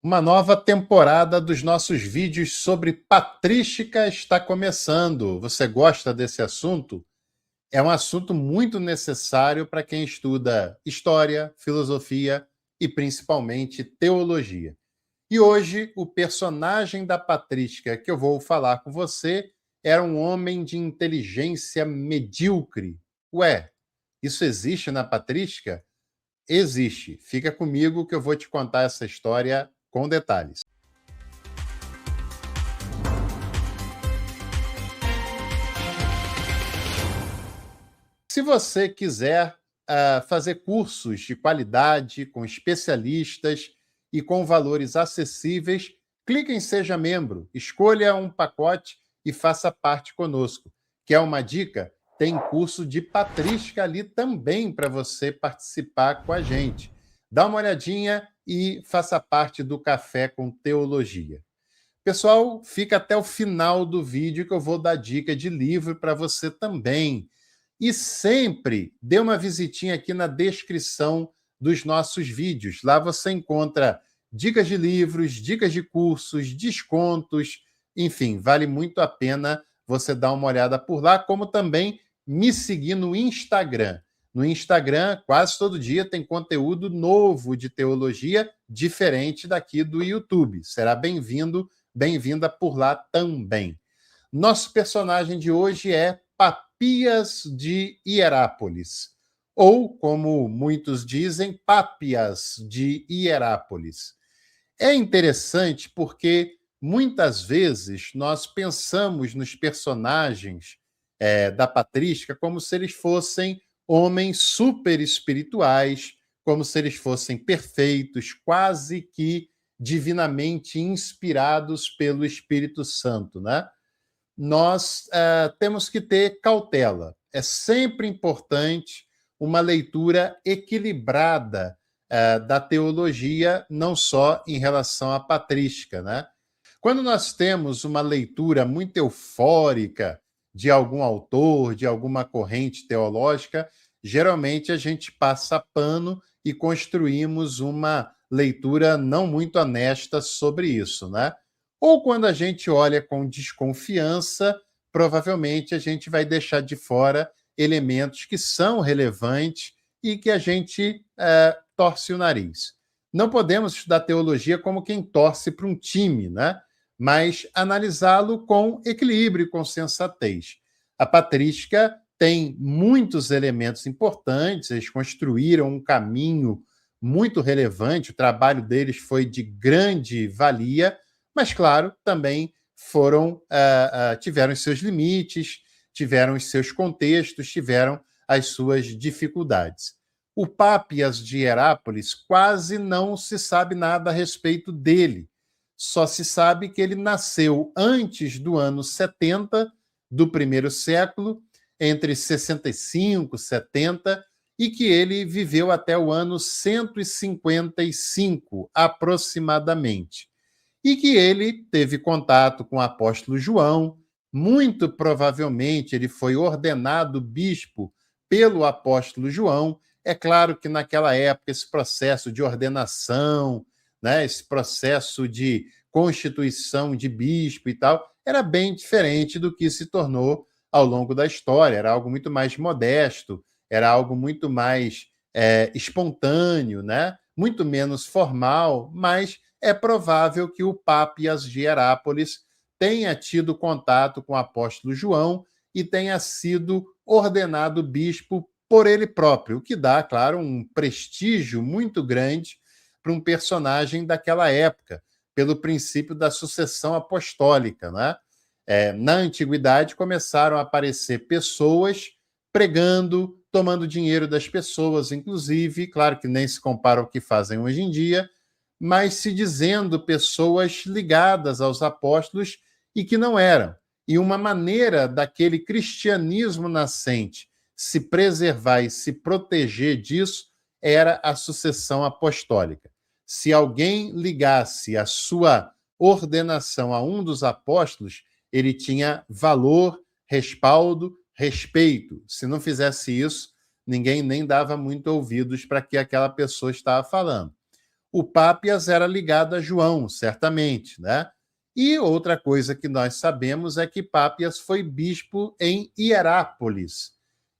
Uma nova temporada dos nossos vídeos sobre patrística está começando. Você gosta desse assunto? É um assunto muito necessário para quem estuda história, filosofia e principalmente teologia. E hoje, o personagem da patrística que eu vou falar com você era um homem de inteligência medíocre. Ué, isso existe na patrística? Existe. Fica comigo que eu vou te contar essa história com detalhes. Se você quiser fazer cursos de qualidade com especialistas e com valores acessíveis, clique em Seja Membro, escolha um pacote e faça parte conosco. Quer uma dica? Tem curso de patrística ali também para você participar com a gente. Dá uma olhadinha e faça parte do Café com Teologia. Pessoal, fica até o final do vídeo que eu vou dar dica de livro para você também. E sempre dê uma visitinha aqui na descrição dos nossos vídeos. Lá você encontra dicas de livros, dicas de cursos, descontos, enfim, vale muito a pena você dar uma olhada por lá, como também me seguir no Instagram. No Instagram, quase todo dia tem conteúdo novo de teologia, diferente daqui do YouTube. Será bem-vinda por lá também. Nosso personagem de hoje é Papias de Hierápolis, ou, como muitos dizem, Pápias de Hierápolis. É interessante porque muitas vezes nós pensamos nos personagens da patrística como se eles fossem homens super espirituais, como se eles fossem perfeitos, quase que divinamente inspirados pelo Espírito Santo, né? Nós temos que ter cautela. É sempre importante uma leitura equilibrada da teologia, não só em relação à patrística, né? Quando nós temos uma leitura muito eufórica de algum autor, de alguma corrente teológica, geralmente a gente passa pano e construímos uma leitura não muito honesta sobre isso, né? Ou quando a gente olha com desconfiança, provavelmente a gente vai deixar de fora elementos que são relevantes e que a gente torce o nariz. Não podemos estudar teologia como quem torce para um time, né? Mas analisá-lo com equilíbrio, com sensatez. A patrística tem muitos elementos importantes, eles construíram um caminho muito relevante, o trabalho deles foi de grande valia, mas, claro, também tiveram os seus limites, tiveram os seus contextos, tiveram as suas dificuldades. O Pápias de Hierápolis quase não se sabe nada a respeito dele. Só se sabe que ele nasceu antes do ano 70 do primeiro século, entre 65 e 70, e que ele viveu até o ano 155, aproximadamente. E que ele teve contato com o apóstolo João, muito provavelmente ele foi ordenado bispo pelo apóstolo João. É claro que naquela época esse processo de ordenação, né, esse processo de constituição de bispo e tal, era bem diferente do que se tornou ao longo da história. Era algo muito mais modesto, era algo muito mais espontâneo, né? Muito menos formal, mas é provável que o Pápias de Hierápolis tenha tido contato com o apóstolo João e tenha sido ordenado bispo por ele próprio, o que dá, claro, um prestígio muito grande para um personagem daquela época, pelo princípio da sucessão apostólica, né? Na antiguidade começaram a aparecer pessoas pregando, tomando dinheiro das pessoas, inclusive, claro que nem se compara ao que fazem hoje em dia, mas se dizendo pessoas ligadas aos apóstolos e que não eram. E uma maneira daquele cristianismo nascente se preservar e se proteger disso era a sucessão apostólica. Se alguém ligasse a sua ordenação a um dos apóstolos, ele tinha valor, respaldo, respeito. Se não fizesse isso, ninguém nem dava muito ouvidos para que aquela pessoa estava falando. O Pápias era ligado a João, certamente, né? E outra coisa que nós sabemos é que Pápias foi bispo em Hierápolis.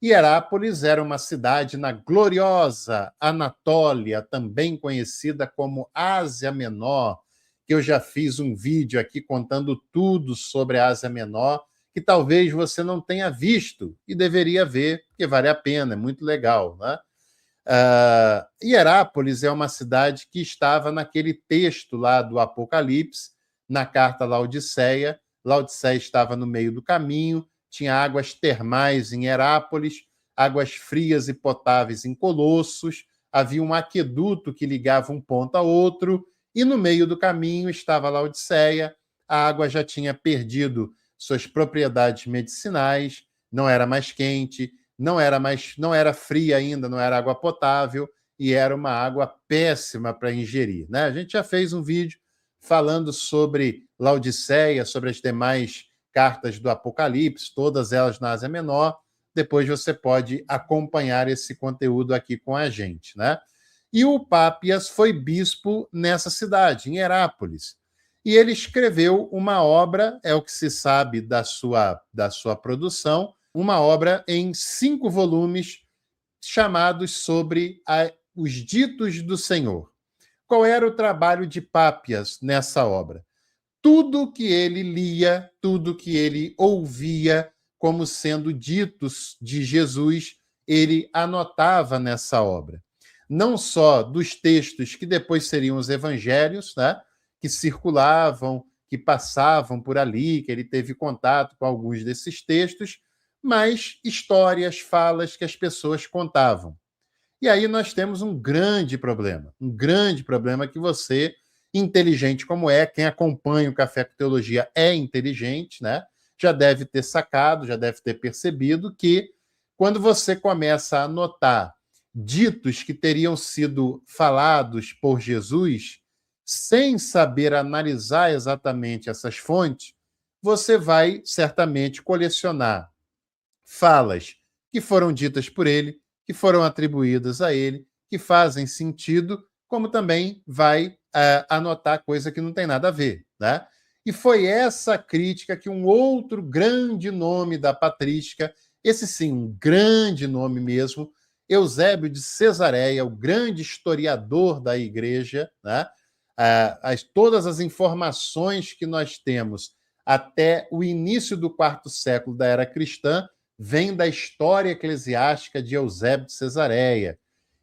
Hierápolis era uma cidade na gloriosa Anatólia, também conhecida como Ásia Menor, que eu já fiz um vídeo aqui contando tudo sobre a Ásia Menor, que talvez você não tenha visto e deveria ver, porque vale a pena, é muito legal, né? Hierápolis é uma cidade que estava naquele texto lá do Apocalipse, na carta Laodiceia. Laodiceia estava no meio do caminho, tinha águas termais em Hierápolis, águas frias e potáveis em Colossos, havia um aqueduto que ligava um ponto a outro, e no meio do caminho estava Laodiceia. A água já tinha perdido suas propriedades medicinais, não era mais quente, não era fria ainda, não era água potável, e era uma água péssima para ingerir, né? A gente já fez um vídeo falando sobre Laodiceia, sobre as demais cartas do Apocalipse, todas elas na Ásia Menor. Depois você pode acompanhar esse conteúdo aqui com a gente, né? E o Pápias foi bispo nessa cidade, em Hierápolis. E ele escreveu uma obra, é o que se sabe da sua produção, uma obra em 5 volumes chamados sobre os ditos do Senhor. Qual era o trabalho de Pápias nessa obra? Tudo que ele lia, tudo que ele ouvia como sendo ditos de Jesus, ele anotava nessa obra. Não só dos textos que depois seriam os evangelhos, né, que circulavam, que passavam por ali, que ele teve contato com alguns desses textos, mas histórias, falas que as pessoas contavam. E aí nós temos um grande problema que você, inteligente como é, quem acompanha o Café com Teologia é inteligente, né? Já deve ter sacado, já deve ter percebido que quando você começa a anotar ditos que teriam sido falados por Jesus, sem saber analisar exatamente essas fontes, você vai certamente colecionar falas que foram ditas por ele, que foram atribuídas a ele, que fazem sentido, como também vai anotar coisa que não tem nada a ver, né? E foi essa crítica que um outro grande nome da patrística, esse sim, um grande nome mesmo, Eusébio de Cesareia, o grande historiador da igreja, né? Todas as informações que nós temos até o início do 4º século da era cristã vem da história eclesiástica de Eusébio de Cesareia.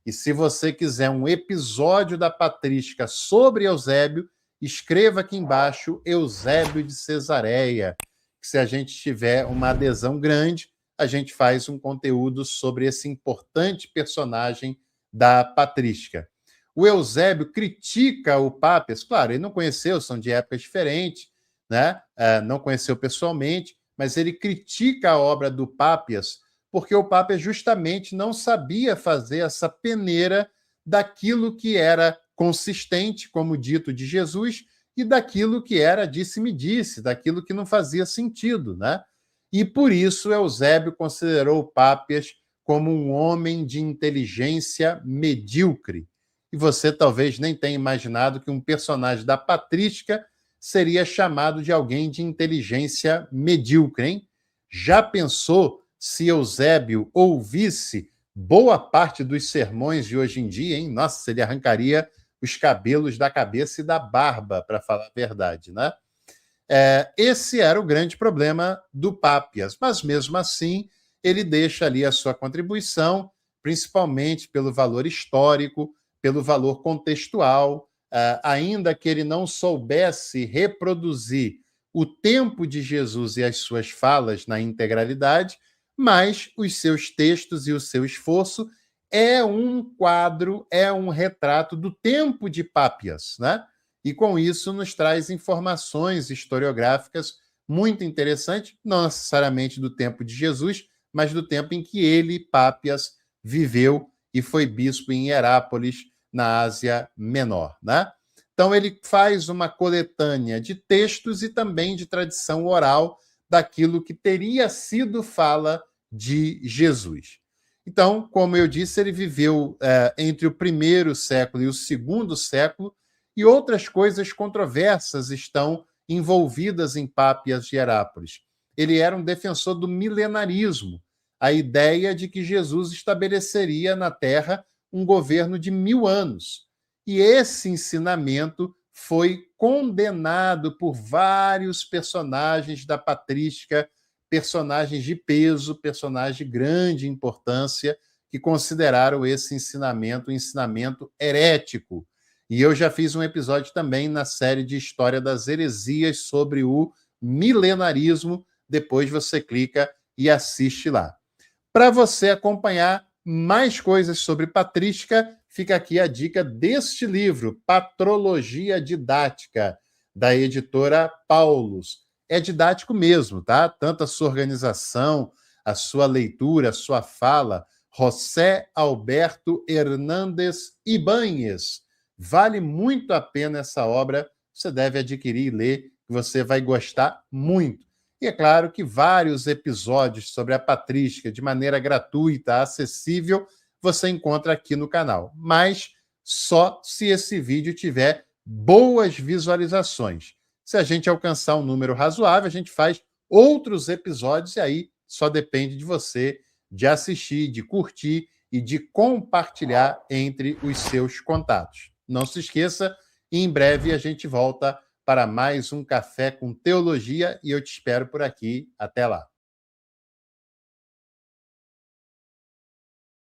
E se você quiser um episódio da patrística sobre Eusébio, escreva aqui embaixo Eusébio de Cesareia. Se a gente tiver uma adesão grande, a gente faz um conteúdo sobre esse importante personagem da patrística. O Eusébio critica o Pápias, claro, ele não conheceu, são de épocas diferentes, né? Não conheceu pessoalmente, mas ele critica a obra do Pápias porque o Pápias justamente não sabia fazer essa peneira daquilo que era consistente, como dito de Jesus, e daquilo que era disse-me-disse, daquilo que não fazia sentido, né? E por isso Eusébio considerou o Pápias como um homem de inteligência medíocre. E você talvez nem tenha imaginado que um personagem da patrística seria chamado de alguém de inteligência medíocre, hein? Já pensou se Eusébio ouvisse boa parte dos sermões de hoje em dia, hein? Nossa, ele arrancaria os cabelos da cabeça e da barba, para falar a verdade, né? Esse era o grande problema do Pápias, mas mesmo assim ele deixa ali a sua contribuição, principalmente pelo valor histórico, pelo valor contextual, ainda que ele não soubesse reproduzir o tempo de Jesus e as suas falas na integralidade, mas os seus textos e o seu esforço é um quadro, é um retrato do tempo de Pápias, né? E com isso nos traz informações historiográficas muito interessantes, não necessariamente do tempo de Jesus, mas do tempo em que ele, Pápias, viveu e foi bispo em Hierápolis, na Ásia Menor, né? Então ele faz uma coletânea de textos e também de tradição oral daquilo que teria sido fala de Jesus. Então, como eu disse, ele viveu entre o primeiro século e o segundo século, e outras coisas controversas estão envolvidas em Pápias de Herápolis. Ele era um defensor do milenarismo, a ideia de que Jesus estabeleceria na Terra um governo de 1000 anos. E esse ensinamento foi condenado por vários personagens da patrística, personagens de peso, personagens de grande importância, que consideraram esse ensinamento um ensinamento herético. E eu já fiz um episódio também na série de História das Heresias sobre o milenarismo. Depois você clica e assiste lá. Para você acompanhar mais coisas sobre patrística, fica aqui a dica deste livro, Patrologia Didática, da editora Paulus. É didático mesmo, tá? Tanto a sua organização, a sua leitura, a sua fala. José Alberto Hernández Ibáñez. Vale muito a pena essa obra, você deve adquirir e ler, que você vai gostar muito. E é claro que vários episódios sobre a patrística de maneira gratuita, acessível, você encontra aqui no canal. Mas só se esse vídeo tiver boas visualizações. Se a gente alcançar um número razoável, a gente faz outros episódios e aí só depende de você de assistir, de curtir e de compartilhar entre os seus contatos. Não se esqueça, em breve a gente volta para mais um Café com Teologia e eu te espero por aqui. Até lá.